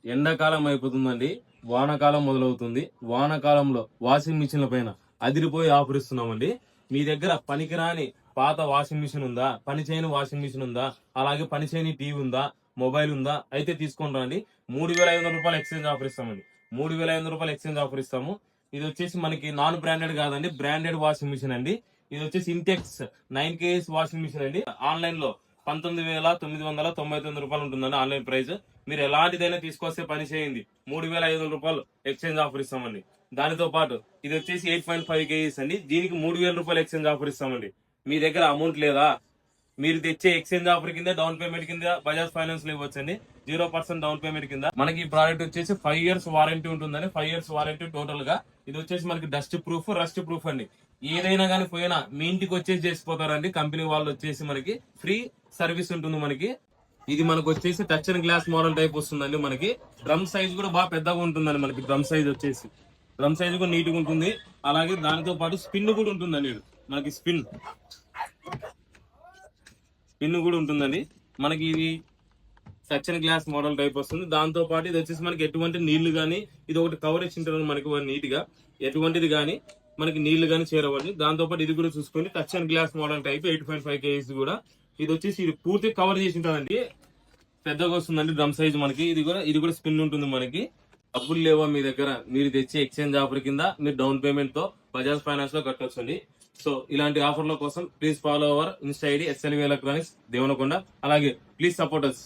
ఎండాకాలం అయిపోతుందండి, వానాకాలం మొదలవుతుంది. వానాకాలంలో వాషింగ్ మిషన్ల పైన అదిరిపోయి ఆఫర్ ఇస్తున్నామండి. మీ దగ్గర పనికిరాని పాత వాషింగ్ మిషన్ ఉందా, పని చేయని వాషింగ్ మిషన్ ఉందా, అలాగే పని చేయని టీవీ ఉందా, మొబైల్ ఉందా, అయితే తీసుకొని రండి. 3,500 రూపాయలు ఎక్స్చేంజ్ ఆఫర్ ఇస్తామండి. 3,500 రూపాయలు ఎక్స్చేంజ్ ఆఫర్ ఇస్తాము. ఇది వచ్చేసి మనకి నాన్ బ్రాండెడ్ కాదండి, బ్రాండెడ్ వాషింగ్ మిషన్ అండి. ఇది వచ్చేసి ఇంటెక్స్ 9 kg వాషింగ్ మిషన్ అండి. ఆన్లైన్ లో 19,999 రూపాయలు ఉంటుందండి ఆన్లైన్ ప్రైస్. మీరు ఎలాంటిదైనా తీసుకొస్తే పని చేయండి, 3,500 రూపాయలు ఎక్స్చేంజ్ ఆఫర్ ఇస్తామండి. దానితో పాటు ఇది వచ్చేసి 8.5 kgs అండి, దీనికి 3,000 రూపాయలు ఎక్స్చేంజ్ ఆఫర్ ఇస్తామండి. మీ దగ్గర అమౌంట్ లేదా, మీరు తెచ్చే ఎక్స్చేంజ్ ఆఫర్ కింద డౌన్ పేమెంట్ కింద బజాజ్ ఫైనాన్స్ లో ఇవ్వచ్చండి. 0% డౌన్ పేమెంట్ కింద. మనకి ఈ ప్రోడక్ట్ వచ్చేసి 5 years వారంటీ ఉంటుందండి. 5 years వారంటీ టోటల్ గా. ఇది వచ్చేసి మనకి డస్ట్ ప్రూఫ్, రస్ట్ ప్రూఫ్ అండి. ఏదైనా కానీ పోయినా మీ ఇంటికి వచ్చేసి చేసిపోతారండి. కంపెనీ వాళ్ళు వచ్చేసి మనకి ఫ్రీ సర్వీస్ ఉంటుంది మనకి. ఇది మనకు వచ్చేసి touch and glass model type వస్తుందండి. మనకి డ్రమ్ సైజ్ కూడా బాగా పెద్దగా ఉంటుందండి. మనకి డ్రమ్ సైజ్ వచ్చేసి డ్రమ్ సైజ్ కూడా నీట్ గా ఉంటుంది. అలాగే దానితో పాటు స్పిన్ కూడా ఉంటుందండి. మనకి స్పిన్ కూడా ఉంటుందండి. మనకి ఇది touch and glass model type వస్తుంది. దాంతో పాటు ఇది వచ్చేసి మనకి ఎటువంటి నీళ్లు గానీ, ఇది ఒకటి కవర్ ఇచ్చి ఉంటుంది మనకి నీట్ గా, ఎటువంటిది గానీ మనకి నీళ్లు గానీ చేరవండి. దాంతో పాటు ఇది కూడా చూసుకొని touch and glass model type 8.5 kgs కూడా. ఇది వచ్చేసి ఇది పూర్తి కవర్ చేసి ఉంటుందండి, పెద్దగా వస్తుందండి డ్రమ్ సైజ్ మనకి. ఇది కూడా స్పిన్ ఉంటుంది మనకి. డబ్బులు లేవా మీ దగ్గర, మీరు తెచ్చే ఎక్స్చేంజ్ ఆఫర్ కింద మీరు డౌన్ పేమెంట్ తో బజాజ్ ఫైనాన్స్ లో కట్టొచ్చండి. సో ఇలాంటి ఆఫర్ల కోసం please follow our Insta ID SLV electronics Devanakonda. అలాగే ప్లీజ్ సపోర్ట్ అస్.